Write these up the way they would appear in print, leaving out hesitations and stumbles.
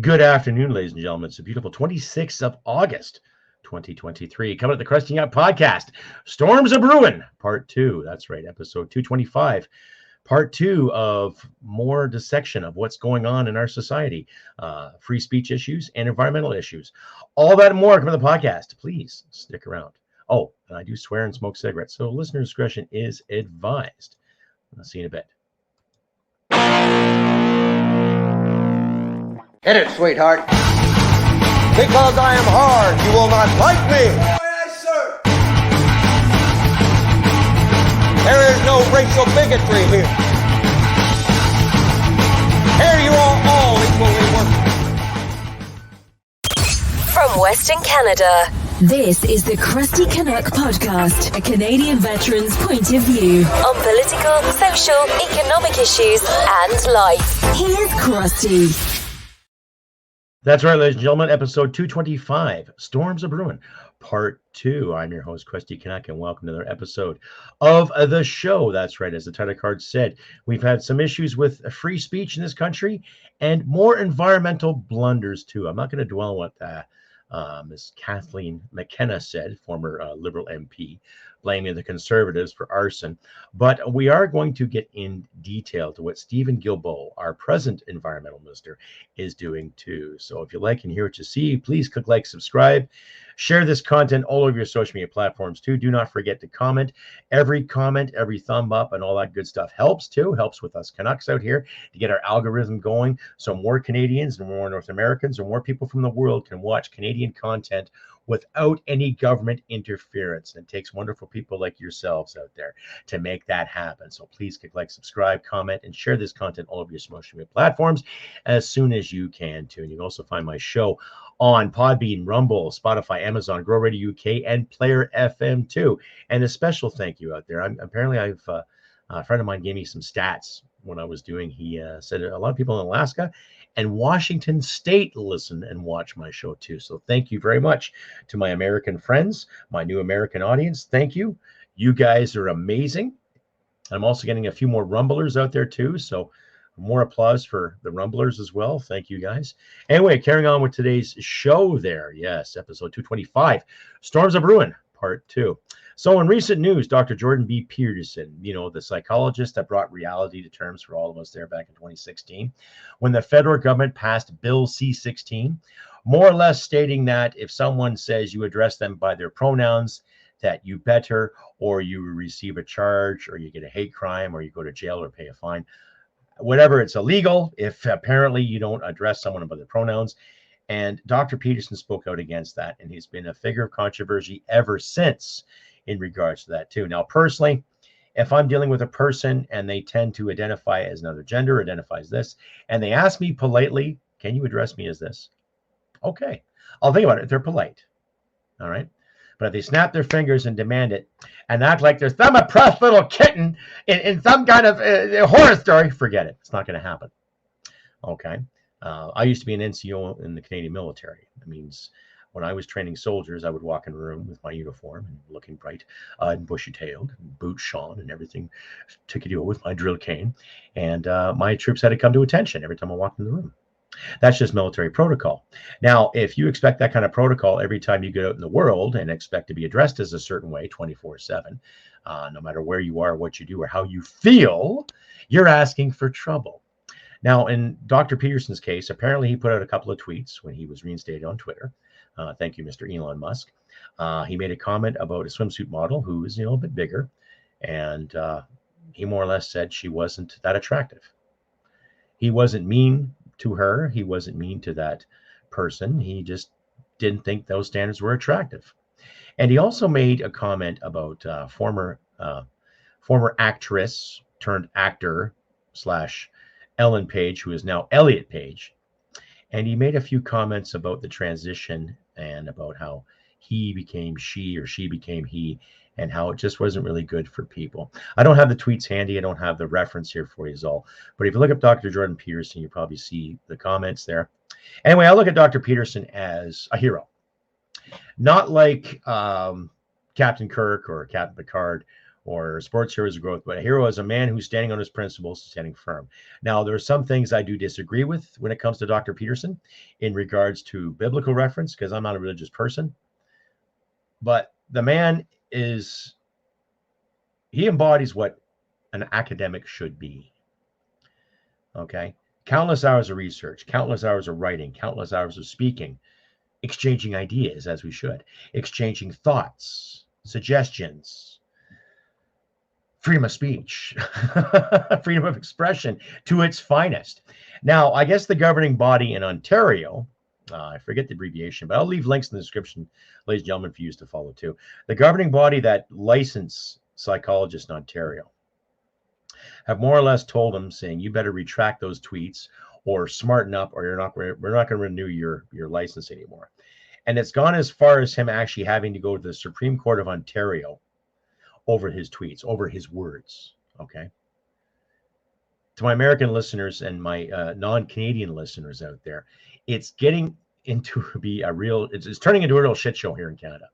Good afternoon, ladies and gentlemen. It's a beautiful 26th of August, 2023. Coming at the Crusty podcast, Storms of Brewing, Part 2. That's right, episode 225. Part 2 of more dissection of what's going on in our society, free speech issues and environmental issues. All that and more coming to the podcast. Please stick around. Oh, and I do swear and smoke cigarettes, so listener discretion is advised. I'll see you in a bit. Hit it, sweetheart. Because I am hard, you will not like me. Yes, sir. There is no racial bigotry here. Here you are all equally worthless. From Western Canada, this is the Crusty Canuck podcast, a Canadian veteran's point of view on political, social, economic issues and life. Here's Crusty. That's right, ladies and gentlemen, episode 225, Storms of Brewing, Part 2. I'm your host, Crusty Canuck, and welcome to another episode of the show. That's right, as the title card said, we've had some issues with free speech in this country and more environmental blunders, too. I'm not going to dwell on what Ms. Kathleen McKenna said, former Liberal MP, blaming the Conservatives for arson. But we are going to get in detail to what Stephen Guilbeault, our present environmental minister, is doing too. So if you like and hear what you see, please click like, subscribe, share this content all over your social media platforms too. Do not forget to comment. Every comment, every thumb up, and all that good stuff helps too. Helps with us Canucks out here to get our algorithm going, so more Canadians and more North Americans or more people from the world can watch Canadian content without any government interference. And it takes wonderful people like yourselves out there to make that happen. So please click like, subscribe, comment, and share this content all over your social media platforms as soon as you can too. And you can also find my show on Podbean, Rumble, Spotify, Amazon, Grow Radio UK, and Player FM too. And a special thank you out there. Apparently a friend of mine gave me some stats when I was doing. He said a lot of people in Alaska and Washington State listen and watch my show too. So thank you very much to my American friends, my new American audience. Thank you. You guys are amazing. I'm also getting a few more Rumblers out there too. So more applause for the Rumblers as well. Thank you guys. Anyway, carrying on with today's show there. Yes, episode 225, Storms of Brewing, Part 2. So in recent news, Dr. Jordan B. Peterson, the psychologist that brought reality to terms for all of us there back in 2016, when the federal government passed Bill C-16, more or less stating that if someone says you address them by their pronouns, that you better, or you receive a charge, or you get a hate crime, or you go to jail or pay a fine, whatever, it's illegal if apparently you don't address someone by their pronouns. And Dr. Peterson spoke out against that, and he's been a figure of controversy ever since in regards to that too. Now, personally, if I'm dealing with a person and they tend to identify as another gender, identifies this, and they ask me politely, can you address me as this? Okay, I'll think about it if they're polite. All right. But if they snap their fingers and demand it and act like there's some oppressed little kitten in some kind of horror story, forget it. It's not going to happen. Okay. I used to be an NCO in the Canadian military. That means when I was training soldiers, I would walk in a room with my uniform and looking bright and bushy-tailed, and boots shone, and everything tickety-o with my drill cane. And my troops had to come to attention every time I walked in the room. That's just military protocol. Now, if you expect that kind of protocol every time you get out in the world and expect to be addressed as a certain way 24/7, no matter where you are, what you do, or how you feel, you're asking for trouble. Now, in Dr. Peterson's case, apparently he put out a couple of tweets when he was reinstated on Twitter. Thank you, Mr. Elon Musk. He made a comment about a swimsuit model who is, a bit bigger, and he more or less said she wasn't that attractive. He wasn't mean to her. He wasn't mean to that person. He just didn't think those standards were attractive. And he also made a comment about former actress turned actor / Ellen Page, who is now Elliot Page. And he made a few comments about the transition and about how he became she or she became he, and how it just wasn't really good for people. I don't have the tweets handy. I don't have the reference here for you all. But if you look up Dr. Jordan Peterson, you probably see the comments there. Anyway, I look at Dr. Peterson as a hero. Not like Captain Kirk or Captain Picard or sports hero is a growth, but a hero is a man who's standing on his principles, standing firm. Now, there are some things I do disagree with when it comes to Dr. Peterson in regards to biblical reference, because I'm not a religious person. But the man he embodies what an academic should be. Okay? Countless hours of research, countless hours of writing, countless hours of speaking, exchanging ideas, as we should, exchanging thoughts, suggestions, freedom of speech, freedom of expression to its finest. Now, I guess the governing body in Ontario, I forget the abbreviation, but I'll leave links in the description, ladies and gentlemen, for you to follow too. The governing body that license psychologists in Ontario have more or less told them, saying, you better retract those tweets or smarten up, or we're not going to renew your license anymore. And it's gone as far as him actually having to go to the Supreme Court of Ontario over his tweets, over his words. Okay. To my American listeners and my non-Canadian listeners out there, it's getting into it's turning into a real shit show here in Canada.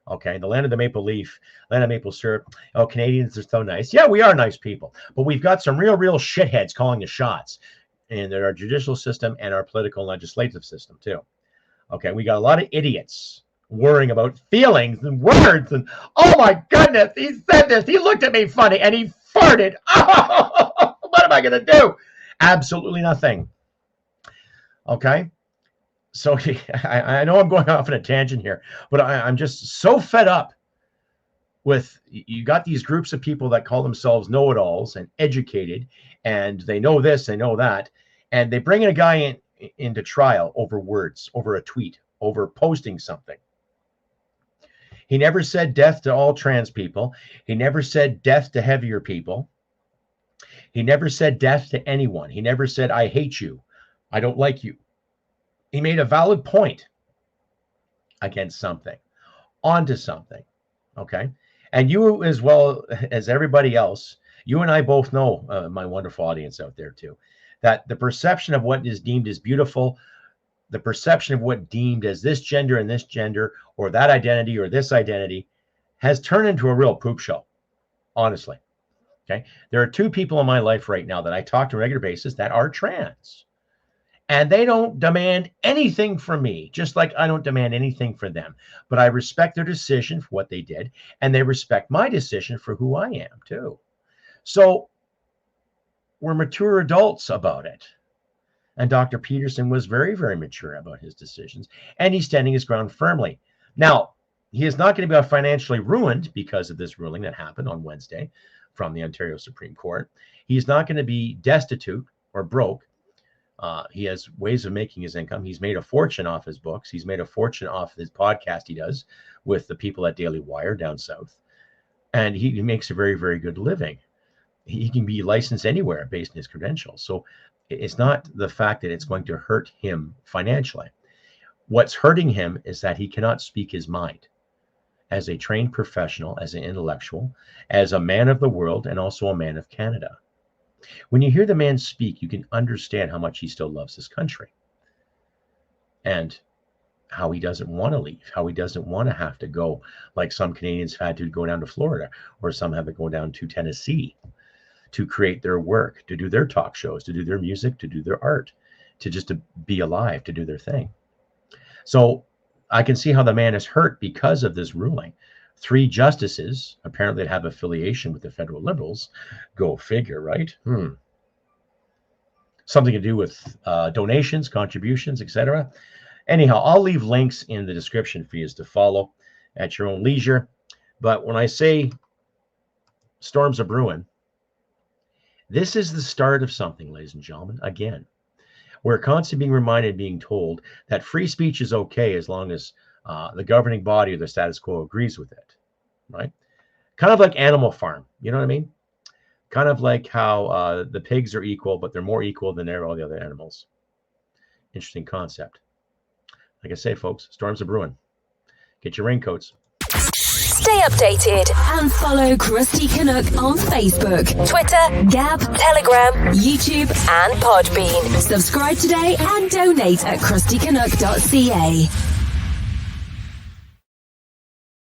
Okay, the land of the maple leaf, land of maple syrup. Oh, Canadians are so nice. Yeah, we are nice people, but we've got some real shitheads calling the shots in our judicial system and our political and legislative system too. Okay, we got a lot of idiots worrying about feelings and words and, oh my goodness, he said this, he looked at me funny and he farted. Oh, what am I going to do? Absolutely nothing. Okay. So I know I'm going off on a tangent here, but I'm just so fed up with, you got these groups of people that call themselves know-it-alls and educated, and they know this, they know that, and they bring a guy into trial over words, over a tweet, over posting something. He never said death to all trans people. He never said death to heavier people. He never said death to anyone. He never said, I hate you. I don't like you. He made a valid point against something, onto something, okay? And you, as well as everybody else, you and I both know, my wonderful audience out there too, that the perception of what is deemed as beautiful, the perception of what deemed as this gender and this gender, or that identity or this identity, has turned into a real poop show, honestly, okay? There are two people in my life right now that I talk to on a regular basis that are trans. And they don't demand anything from me, just like I don't demand anything for them. But I respect their decision for what they did, and they respect my decision for who I am, too. So we're mature adults about it. And Dr. Peterson was very, very mature about his decisions, and he's standing his ground firmly. Now, he is not going to be financially ruined because of this ruling that happened on Wednesday from the Ontario Supreme Court. He's not going to be destitute or broke. He has ways of making his income. He's made a fortune off his books. He's made a fortune off his podcast he does with the people at Daily Wire down south. And he makes a very, very good living. He can be licensed anywhere based on his credentials. So it's not the fact that it's going to hurt him financially. What's hurting him is that he cannot speak his mind as a trained professional, as an intellectual, as a man of the world, and also a man of Canada. When you hear the man speak, you can understand how much he still loves his country and how he doesn't want to leave, how he doesn't want to have to go like some Canadians had to go down to Florida, or some have to go down to Tennessee to create their work, to do their talk shows, to do their music, to do their art, to be alive, to do their thing. So I can see how the man is hurt because of this ruling. 3 justices apparently have affiliation with the federal Liberals. Go figure, right? Something to do with donations, contributions, etc. Anyhow, I'll leave links in the description for you to follow at your own leisure. But when I say storms are brewing, this is the start of something, ladies and gentlemen. Again, we're constantly being reminded, being told that free speech is okay as long as the governing body or the status quo agrees with it, right? Kind of like Animal Farm, you know what I mean? Kind of like how the pigs are equal, but they're more equal than all the other animals. Interesting concept. Like I say, folks, storms are brewing. Get your raincoats. Stay updated and follow Crusty Canuck on Facebook, Twitter, Gab, Telegram, YouTube, and Podbean. Subscribe today and donate at crustycanuck.ca.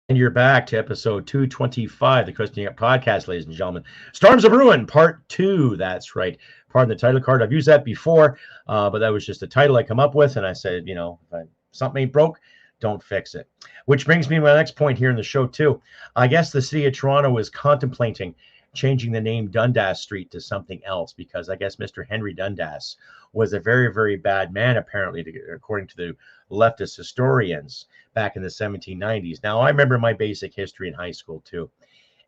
And you're back to episode 225, the Crusty podcast, ladies and gentlemen. Storms of Brewing, part 2. That's right. Pardon the title card. I've used that before, but that was just a title I come up with. And I said, if something ain't broke, don't fix it. Which brings me to my next point here in the show, too. I guess the city of Toronto is contemplating changing the name Dundas Street to something else because I guess Mr. Henry Dundas was a very, very bad man, apparently, according to the leftist historians back in the 1790s. Now, I remember my basic history in high school, too.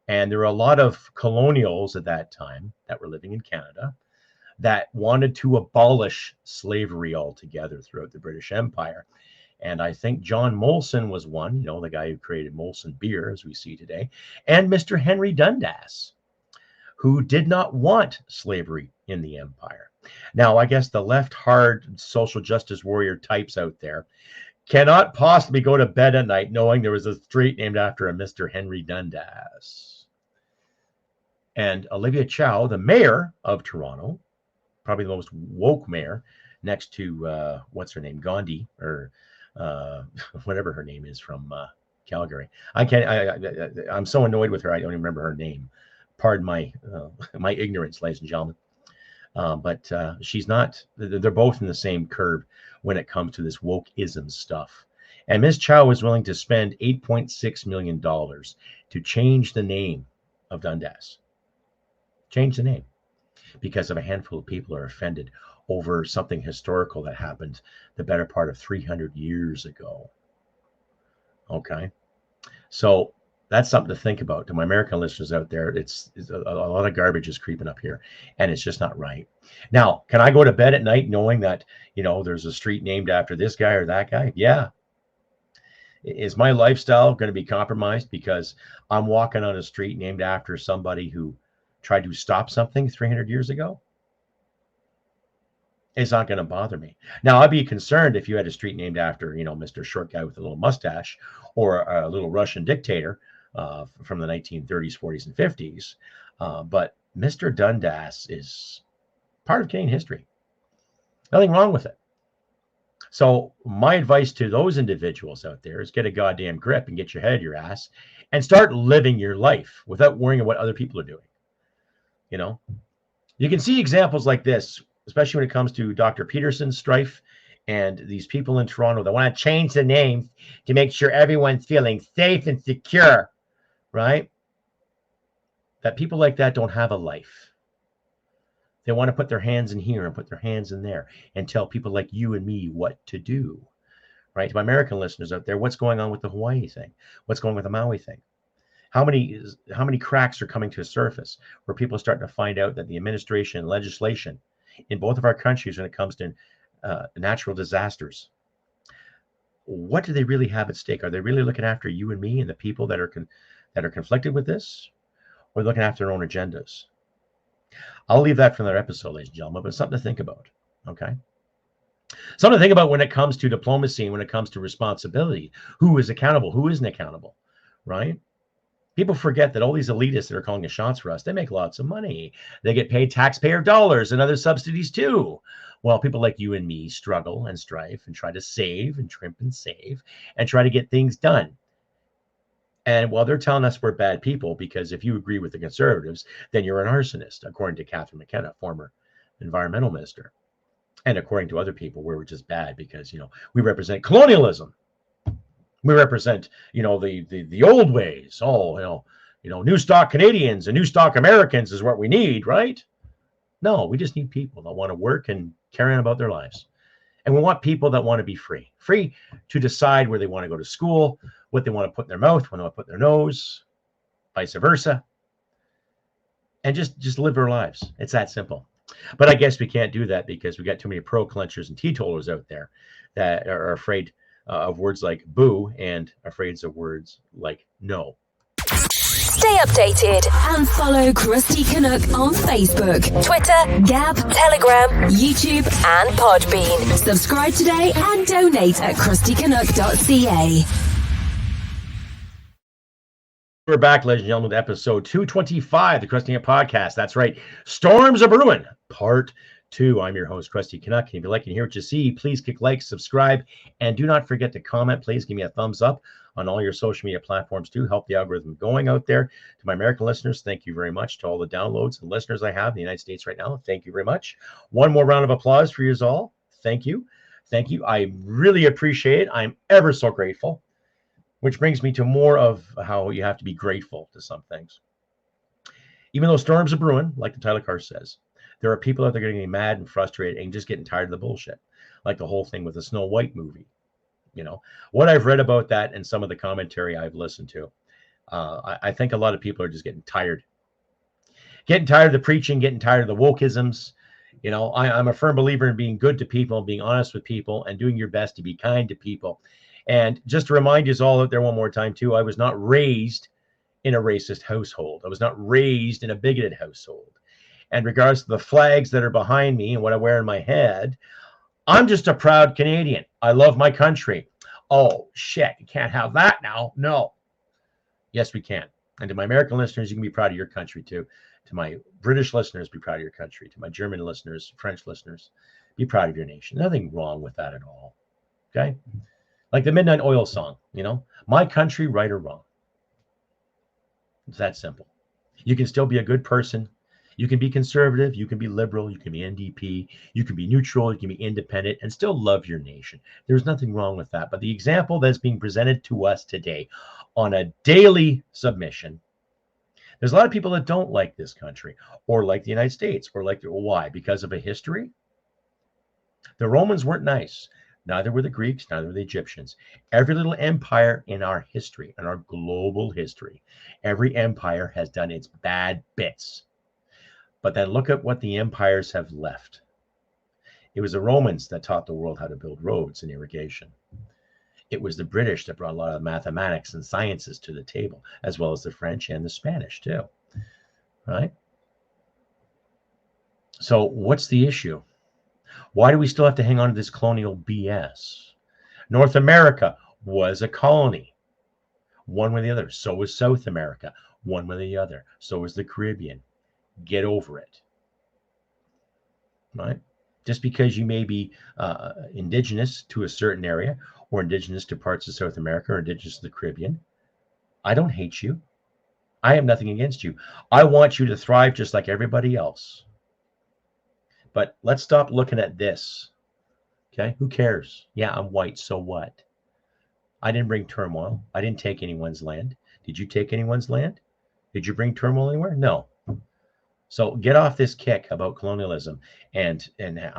And there were a lot of colonials at that time that were living in Canada that wanted to abolish slavery altogether throughout the British Empire. And I think John Molson was one, the guy who created Molson beer, as we see today, and Mr. Henry Dundas, who did not want slavery in the empire. Now, I guess the left hard social justice warrior types out there cannot possibly go to bed at night knowing there was a street named after a Mr. Henry Dundas. And Olivia Chow, the mayor of Toronto, probably the most woke mayor, next to, what's her name, Gandhi, or whatever her name is from Calgary. I'm so annoyed with her, I don't even remember her name. Pardon my my ignorance, ladies and gentlemen. But she's not, they're both in the same curve when it comes to this wokeism stuff. And Ms. Chow was willing to spend $8.6 million to change the name of Dundas. Change the name because of a handful of people are offended over something historical that happened the better part of 300 years ago. Okay. So that's something to think about. To my American listeners out there, it's a lot of garbage is creeping up here, and it's just not right. Now, can I go to bed at night knowing that, there's a street named after this guy or that guy? Yeah. Is my lifestyle going to be compromised because I'm walking on a street named after somebody who tried to stop something 300 years ago? It's not going to bother me. Now, I'd be concerned if you had a street named after, Mr. Short Guy with a little mustache or a little Russian dictator from the 1930s, 40s, and 50s. But Mr. Dundas is part of Canadian history. Nothing wrong with it. So my advice to those individuals out there is get a goddamn grip and get your head out of your ass and start living your life without worrying about what other people are doing. You can see examples like this, especially when it comes to Dr. Peterson's strife and these people in Toronto that want to change the names to make sure everyone's feeling safe and secure, right? That people like that don't have a life. They want to put their hands in here and put their hands in there and tell people like you and me what to do, right? To my American listeners out there, what's going on with the Hawaii thing? What's going on with the Maui thing? How many cracks are coming to the surface where people are starting to find out that the administration and legislation in both of our countries when it comes to natural disasters, what do they really have at stake? Are they really looking after you and me and the people that are conflicted with this, or looking after their own agendas? I'll leave that for another episode, ladies and gentlemen, but it's something to think about. Okay, something to think about when it comes to diplomacy and when it comes to responsibility. Who is accountable? Who isn't accountable? Right? People forget that all these elitists that are calling the shots for us, they make lots of money. They get paid taxpayer dollars and other subsidies too. Well, people like you and me struggle and strive and try to save and trimp and save and try to get things done. And while they're telling us we're bad people, because if you agree with the Conservatives, then you're an arsonist, according to Catherine McKenna, former environmental minister. And according to other people, we're just bad because, we represent colonialism. We represent, the old ways. Oh, new stock Canadians and new stock Americans is what we need, right? No, we just need people that want to work and carry on about their lives. And we want people that want to be free to decide where they want to go to school, what they want to put in their mouth, what they want to put in their nose, vice versa. And just live their lives. It's that simple. But I guess we can't do that because we got too many pro-clenchers and teetotalers out there that are afraid of words like boo and afraid of words like no. Stay updated and follow Crusty Canuck on Facebook, Twitter, Gab, Telegram, YouTube, and Podbean. Subscribe today and donate at crustycanuck.ca. We're back, ladies and gentlemen, with episode 225, the Crusty Canuck podcast. That's right. Storms are Brewing, part 2. I'm your host, Crusty Canuck. And if you like and hear what you see, please click like, subscribe, and do not forget to comment. Please give me a thumbs up on all your social media platforms to help the algorithm going out there. To my American listeners, thank you very much. To all the downloads and listeners I have in the United States right now, thank you very much. One more round of applause for you all. Thank you. Thank you. I really appreciate it. I'm ever so grateful, which brings me to more of how you have to be grateful to some things. Even though storms are brewing, like the title card says, there are people out there getting mad and frustrated and just getting tired of the bullshit, like the whole thing with the Snow White movie. You know, what I've read about that and some of the commentary I've listened to, I think a lot of people are just getting tired of the preaching, getting tired of the wokeisms. You know, I'm a firm believer in being good to people, being honest with people, and doing your best to be kind to people. And just to remind you all out there one more time, too, I was not raised in a racist household. I was not raised in a bigoted household. And regards to the flags that are behind me and what I wear in my head, I'm just a proud Canadian. I love my country. Oh, shit, you can't have that now. No. Yes, we can. And to my American listeners, you can be proud of your country, too. To my British listeners, be proud of your country. To my German listeners, French listeners, be proud of your nation. Nothing wrong with that at all. Okay? Like the Midnight Oil song, you know? My country, right or wrong. It's that simple. You can still be a good person. You can be conservative, you can be liberal, you can be NDP, you can be neutral, you can be independent, and still love your nation. There's nothing wrong with that. But the example that's being presented to us today on a daily submission, there's a lot of people that don't like this country or like the United States or like, why? Because of a history? The Romans weren't nice. Neither were the Greeks, neither were the Egyptians. Every little empire in our history, in our global history, every empire has done its bad bits. But then look at what the empires have left. It was the Romans that taught the world how to build roads and irrigation. It was the British that brought a lot of mathematics and sciences to the table, as well as the French and the Spanish too, right? So what's the issue? Why do we still have to hang on to this colonial BS? North America was a colony, one with the other. So was South America, one with the other. So was the Caribbean. Get over it, right? Just because you may be indigenous to a certain area or indigenous to parts of South America or indigenous to the Caribbean, I don't hate you. I have nothing against you. I want you to thrive just like everybody else. But let's stop looking at this, okay? Who cares? Yeah, I'm white, so what? I didn't bring turmoil. I didn't take anyone's land. Did you take anyone's land? Did you bring turmoil anywhere? No. So get off this kick about colonialism and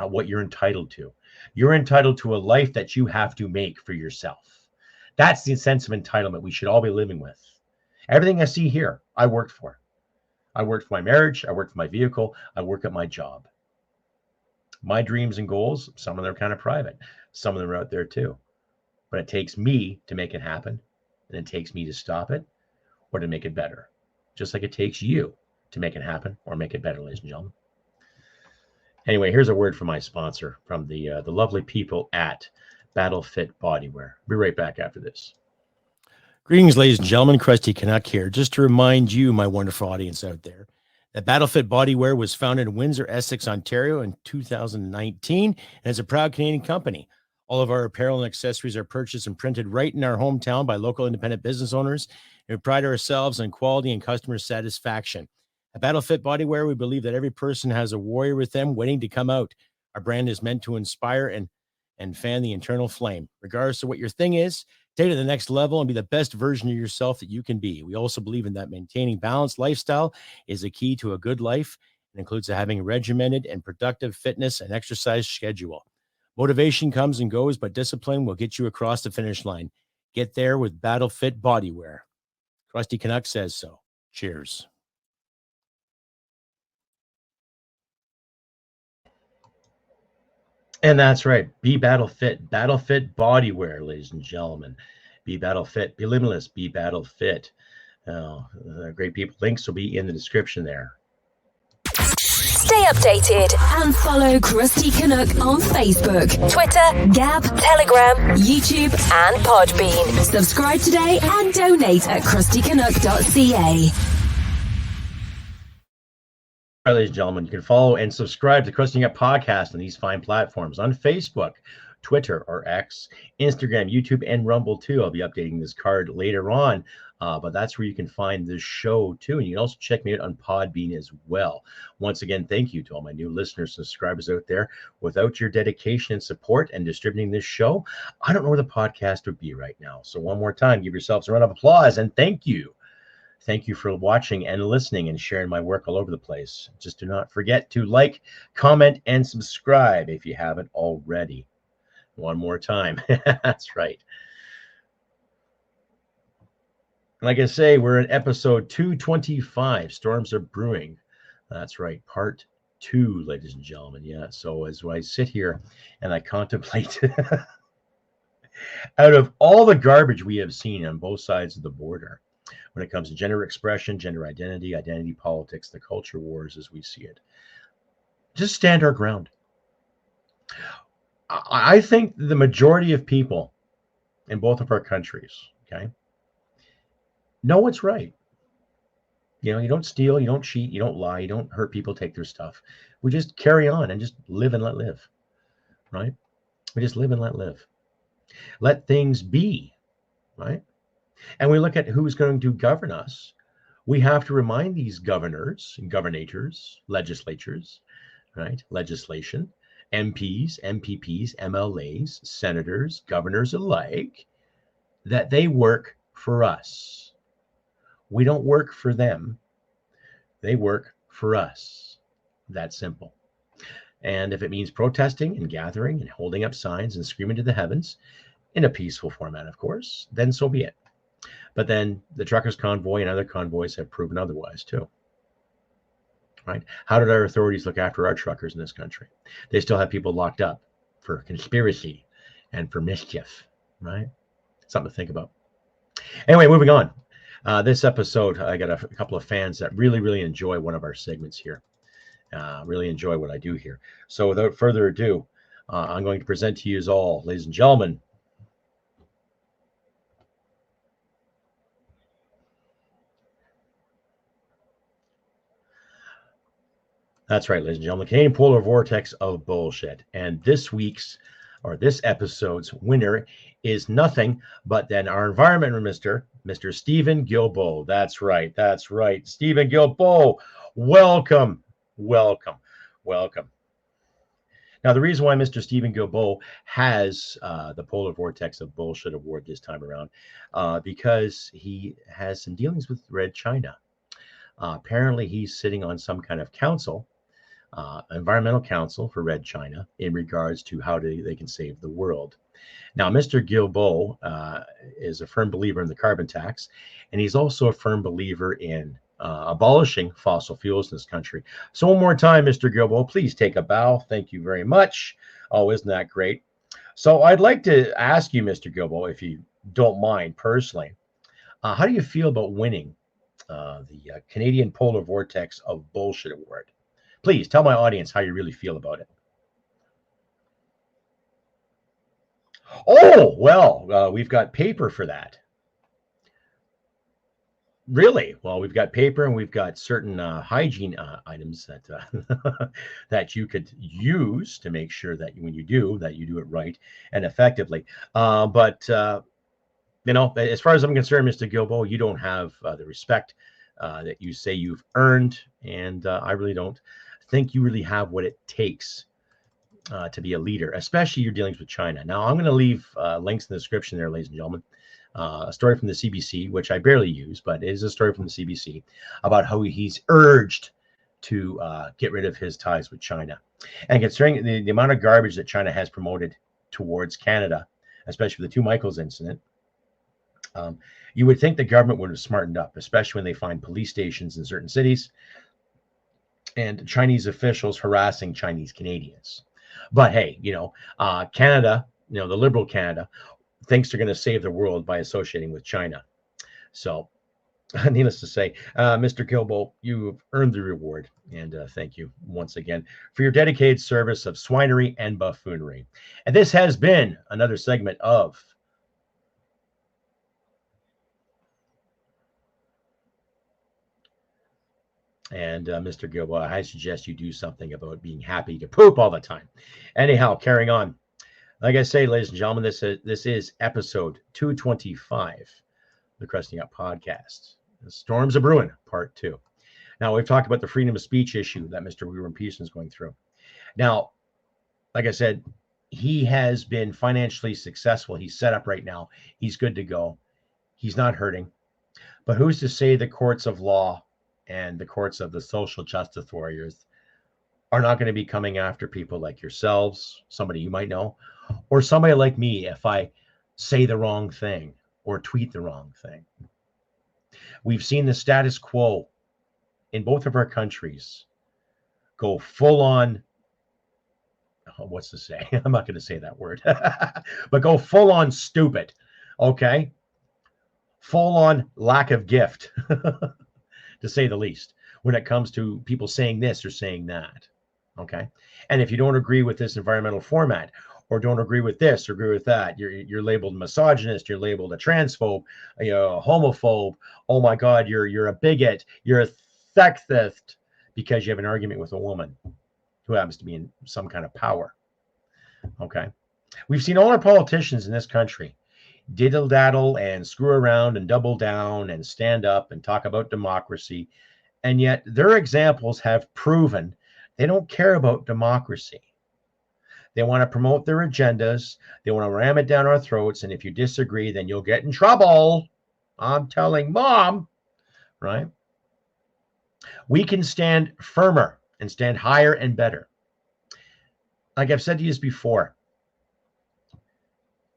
what you're entitled to. You're entitled to a life that you have to make for yourself. That's the sense of entitlement we should all be living with. Everything I see here, I worked for. I worked for my marriage. I worked for my vehicle. I work at my job. My dreams and goals, some of them are kind of private. Some of them are out there too. But it takes me to make it happen. And it takes me to stop it or to make it better. Just like it takes you to make it happen or make it better, ladies and gentlemen. Anyway, here's a word from my sponsor, from the lovely people at BattleFit Bodywear. Be right back after this. Greetings, ladies and gentlemen. Crusty Canuck here. Just to remind you, my wonderful audience out there, that BattleFit Bodywear was founded in Windsor, Essex, Ontario in 2019 and is a proud Canadian company. All of our apparel and accessories are purchased and printed right in our hometown by local independent business owners, and we pride ourselves on quality and customer satisfaction. At BattleFit Bodywear, we believe that every person has a warrior with them waiting to come out. Our brand is meant to inspire and fan the internal flame. Regardless of what your thing is, take it to the next level and be the best version of yourself that you can be. We also believe in that maintaining balanced lifestyle is a key to a good life and includes having a regimented and productive fitness and exercise schedule. Motivation comes and goes, but discipline will get you across the finish line. Get there with BattleFit Bodywear. Crusty Canuck says so. Cheers. And that's right. Be battle fit. BattleFit Bodywear, ladies and gentlemen. Be battle fit. Be limitless. Be battle fit. Great people. Links will be in the description there. Stay updated and follow Crusty Canuck on Facebook, Twitter, Gab, Telegram, YouTube, and Podbean. Subscribe today and donate at crustycanuck.ca. right, ladies and gentlemen, you can follow and subscribe to Crusty Canuck Podcast on these fine platforms on Facebook, Twitter or X, Instagram, YouTube, and Rumble too. I'll be updating this card later on, but that's where you can find this show too. And you can also check me out on Podbean as well. Once again, thank you to all my new listeners and subscribers out there. Without your dedication and support and distributing this show, I don't know where the podcast would be right now. So one more time, give yourselves a round of applause and thank you. Thank you for watching and listening and sharing my work all over the place. Just do not forget to like, comment, and subscribe if you haven't already. One more time. That's right. Like I say, we're in episode 225. Storms are brewing. That's right. Part 2, ladies and gentlemen. Yeah. So as I sit here and I contemplate out of all the garbage we have seen on both sides of the border, when it comes to gender expression, gender identity, identity politics, the culture wars as we see it, just stand our ground. I think the majority of people in both of our countries, okay, know what's right. You know, you don't steal, you don't cheat, you don't lie, you don't hurt people, take their stuff. We just carry on and just live and let live, right? We just live and let live. Let things be, right? And we look at who's going to govern us. We have to remind these governors and governators, legislatures, right? Legislation, MPs, MPPs, MLAs, senators, governors alike, that they work for us. We don't work for them. They work for us. That simple. And if it means protesting and gathering and holding up signs and screaming to the heavens in a peaceful format, of course, then so be it. But then the truckers' convoy and other convoys have proven otherwise too. Right? How did our authorities look after our truckers in this country? They still have people locked up for conspiracy and for mischief, right? Something to think about. Anyway, moving on. This episode, I got a couple of fans that really enjoy one of our segments here. Really enjoy what I do here. So without further ado, I'm going to present to you all, ladies and gentlemen, that's right, ladies and gentlemen, Canadian polar vortex of bullshit. And this episode's winner is nothing but then our environment minister, Mr. Stephen Guilbeault. That's right. Stephen Guilbeault, welcome. Now, the reason why Mr. Stephen Guilbeault has the Polar Vortex of Bullshit Award this time around, because he has some dealings with Red China. Apparently, he's sitting on some kind of council, environmental council for Red China in regards to how they can save the world. Now, Mr. Guilbeault is a firm believer in the carbon tax, and he's also a firm believer in abolishing fossil fuels in this country. So one more time, Mr. Guilbeault, please take a bow. Thank you very much. Oh, isn't that great? So I'd like to ask you, Mr. Guilbeault, if you don't mind personally, how do you feel about winning the Canadian Polar Vortex of Bullshit Award? Please tell my audience how you really feel about it. Oh, well, we've got paper for that. Really? Well, we've got paper and we've got certain hygiene items that that you could use to make sure that when you do it right and effectively. But you know, as far as I'm concerned, Mr. Guilbeault, you don't have the respect that you say you've earned, and I really don't think you really have what it takes to be a leader, especially your dealings with China. Now, I'm going to leave links in the description there, ladies and gentlemen. A story from the CBC, which I barely use, but it is a story from the CBC about how he's urged to get rid of his ties with China. And considering the amount of garbage that China has promoted towards Canada, especially with the 2 Michaels incident, you would think the government would have smartened up, especially when they find police stations in certain cities and Chinese officials harassing Chinese Canadians. But hey, you know, Canada, you know, the liberal Canada, thinks they're going to save the world by associating with China. So, needless to say, Mr. Guilbeault, you've earned the reward. And thank you once again for your dedicated service of swinery and buffoonery. And this has been another segment of And Mr. Guilbeault, I suggest you do something about being happy to poop all the time. Anyhow, carrying on. Like I say, ladies and gentlemen, this is episode 225, the Crusty Up podcast. The Storms of Brewing, part 2. Now, we've talked about the freedom of speech issue that Mr. Peterson is going through. Now, like I said, he has been financially successful. He's set up right now. He's good to go. He's not hurting. But who's to say the courts of law and the courts of the social justice warriors are not going to be coming after people like yourselves, somebody you might know, or somebody like me if I say the wrong thing or tweet the wrong thing. We've seen the status quo in both of our countries go full on, what's to say? I'm not going to say that word, but go full on stupid, okay? Full on lack of gift, to say the least, when it comes to people saying this or saying that, okay? And if you don't agree with this environmental format, or don't agree with this or agree with that, you're labeled misogynist, you're labeled a transphobe, you're a homophobe, oh my God, you're a bigot, you're a sexist, because you have an argument with a woman who happens to be in some kind of power, okay? We've seen all our politicians in this country diddle-daddle and screw around and double down and stand up and talk about democracy, and yet their examples have proven they don't care about democracy. They want to promote their agendas. They want to ram it down our throats. And if you disagree, then you'll get in trouble. I'm telling Mom, right? We can stand firmer and stand higher and better. Like I've said to you before,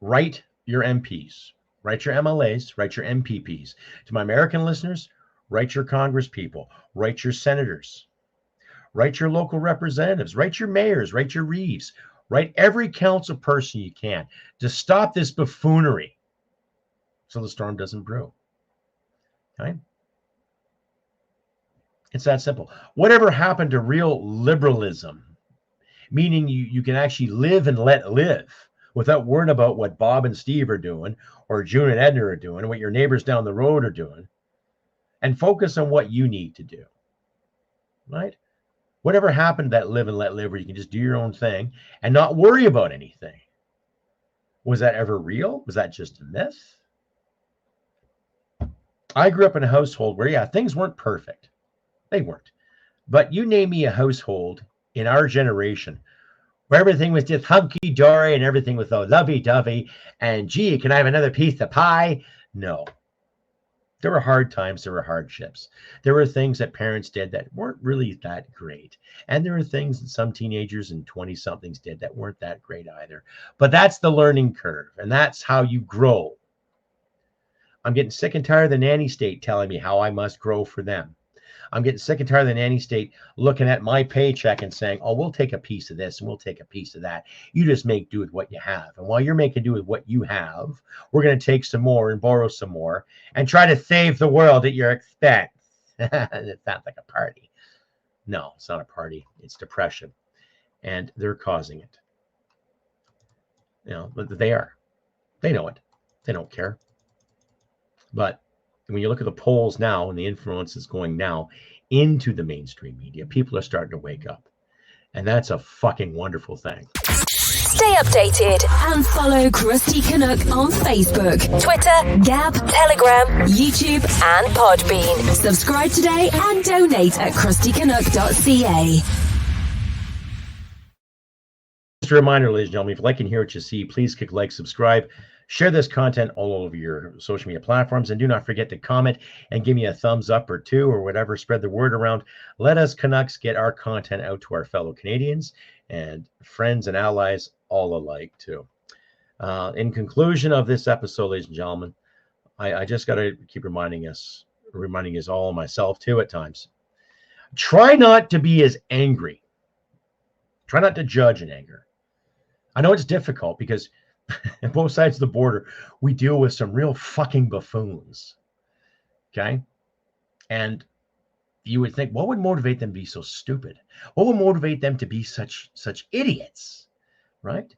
write your MPs, write your MLAs, write your MPPs. To my American listeners, write your Congress people, write your senators, write your local representatives, write your mayors, write your reeves. Write every council person you can to stop this buffoonery so the storm doesn't brew. Okay? It's that simple. Whatever happened to real liberalism, meaning you can actually live and let live without worrying about what Bob and Steve are doing, or June and Edna are doing, what your neighbors down the road are doing, and focus on what you need to do, right? Whatever happened to that live and let live, where you can just do your own thing and not worry about anything? Was that ever real? Was that just a myth? I grew up in a household where, yeah, things weren't perfect. They weren't. But you name me a household in our generation where everything was just hunky-dory and everything was so lovey-dovey and, gee, can I have another piece of pie? No. There were hard times, there were hardships. There were things that parents did that weren't really that great. And there were things that some teenagers and 20-somethings did that weren't that great either. But that's the learning curve, and that's how you grow. I'm getting sick and tired of the nanny state telling me how I must grow for them. I'm getting sick and tired of the nanny state looking at my paycheck and saying, oh, we'll take a piece of this and we'll take a piece of that. You just make do with what you have. And while you're making do with what you have, we're going to take some more and borrow some more and try to save the world at your expense. It sounds like a party. No, it's not a party. It's depression. And they're causing it. You know, but they are. They know it. They don't care. But when you look at the polls now and the influence is going now into the mainstream media, people are starting to wake up. And that's a fucking wonderful thing. Stay updated and follow Crusty Canuck on Facebook, Twitter, Gab, Telegram, YouTube, and Podbean. Subscribe today and donate at crustycanuck.ca. Just a reminder, ladies and gentlemen, if you like and hear what you see, please click like, subscribe, share this content all over your social media platforms, and do not forget to comment and give me a thumbs up or two or whatever. Spread the word around. Let us Canucks get our content out to our fellow Canadians and friends and allies all alike too. In conclusion of this episode, ladies and gentlemen, I just got to keep reminding us all, myself too at times. Try not to be as angry. Try not to judge in anger. I know it's difficult because on both sides of the border, we deal with some real fucking buffoons. Okay? And you would think, what would motivate them to be so stupid? What would motivate them to be such idiots? Right?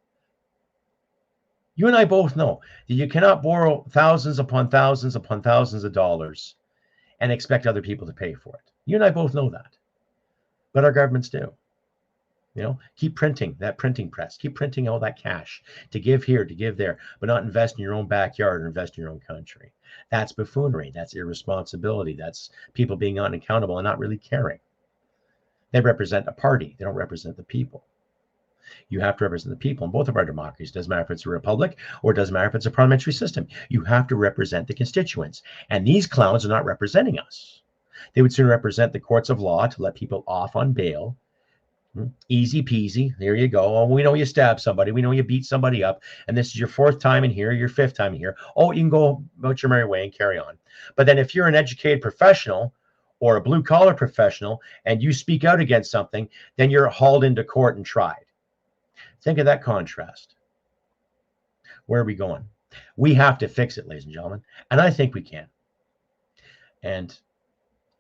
You and I both know that you cannot borrow thousands upon thousands upon thousands of dollars and expect other people to pay for it. You and I both know that. But our governments do. Keep printing that printing press. Keep printing all that cash to give here, to give there, but not invest in your own backyard or invest in your own country. That's buffoonery. That's irresponsibility. That's people being unaccountable and not really caring. They represent a party. They don't represent the people. You have to represent the people in both of our democracies. It doesn't matter if it's a republic or it doesn't matter if it's a parliamentary system. You have to represent the constituents. And these clowns are not representing us. They would sooner represent the courts of law to let people off on bail. Easy peasy. There you go. Oh, we know you stabbed somebody. We know you beat somebody up. And this is your 4th time in here, your 5th time in here. Oh, you can go about your merry way and carry on. But then if you're an educated professional or a blue collar professional and you speak out against something, then you're hauled into court and tried. Think of that contrast. Where are we going? We have to fix it, ladies and gentlemen. And I think we can. And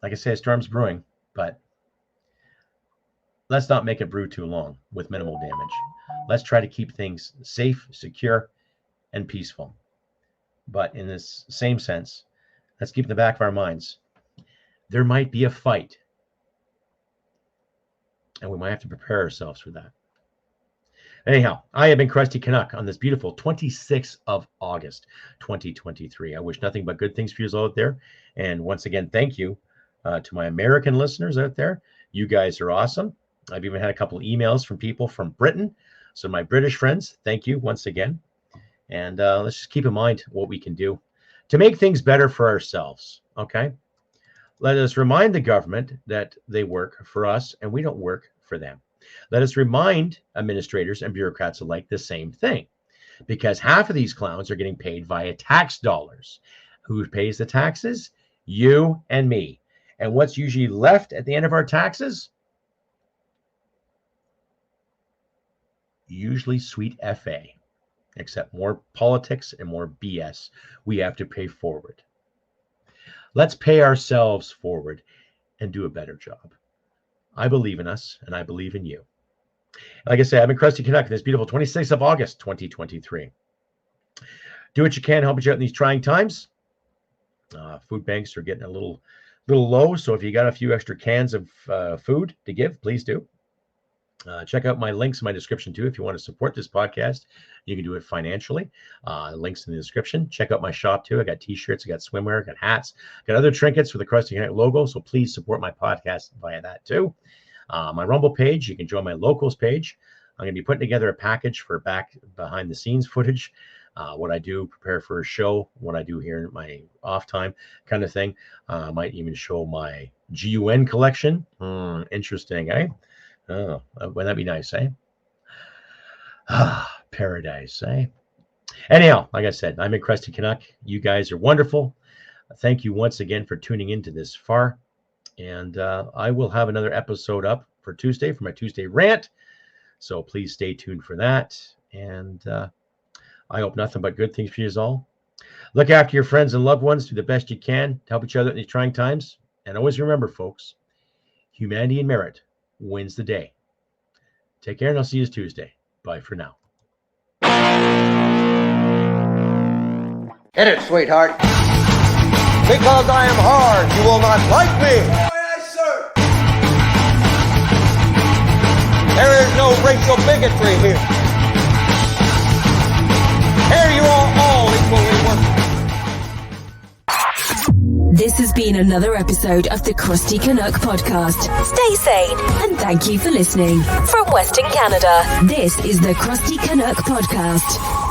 like I say, a storm's brewing, but let's not make it brew too long with minimal damage. Let's try to keep things safe, secure, and peaceful. But in this same sense, let's keep in the back of our minds, there might be a fight. And we might have to prepare ourselves for that. Anyhow, I have been Crusty Canuck on this beautiful 26th of August, 2023. I wish nothing but good things for you all out there. And once again, thank you to my American listeners out there. You guys are awesome. I've even had a couple of emails from people from Britain. So my British friends, thank you once again. And let's just keep in mind what we can do to make things better for ourselves, okay? Let us remind the government that they work for us and we don't work for them. Let us remind administrators and bureaucrats alike the same thing, because half of these clowns are getting paid via tax dollars. Who pays the taxes? You and me. And what's usually left at the end of our taxes? Usually sweet FA, except more politics and more BS we have to pay forward. Let's pay ourselves forward and do a better job. I believe in us, and I believe in you. Like I say, I've been Crusty Canuck this beautiful 26th of August, 2023. Do what you can, help each out in these trying times. Food banks are getting a little low, so if you got a few extra cans of food to give, please do. Check out my links in my description too. If you want to support this podcast, you can do it financially. Links in the description. Check out my shop too. I got t-shirts, I got swimwear, I got hats, got other trinkets with the Crusty Canuck logo. So please support my podcast via that too. My Rumble page, you can join my locals page. I'm going to be putting together a package for behind the scenes footage. What I do, prepare for a show, what I do here in my off time kind of thing. Might even show my GUN collection. Interesting, eh? Oh, wouldn't that be nice, eh? Paradise, eh? Anyhow, like I said, I'm in Crusty Canuck. You guys are wonderful. Thank you once again for tuning into this far. And I will have another episode up for Tuesday, for my Tuesday rant. So please stay tuned for that. And I hope nothing but good things for you all. Look after your friends and loved ones. Do the best you can to help each other in these trying times. And always remember, folks, humanity and merit wins the day. Take care, and I'll see you Tuesday. Bye for now. Hit it, sweetheart. Because I am hard, you will not like me. Yes, sir. There is no racial bigotry here. Here you are all equally worthless. This has been another episode of the Crusty Canuck podcast. Stay sane and thank you for listening. From Western Canada, this is the Crusty Canuck podcast.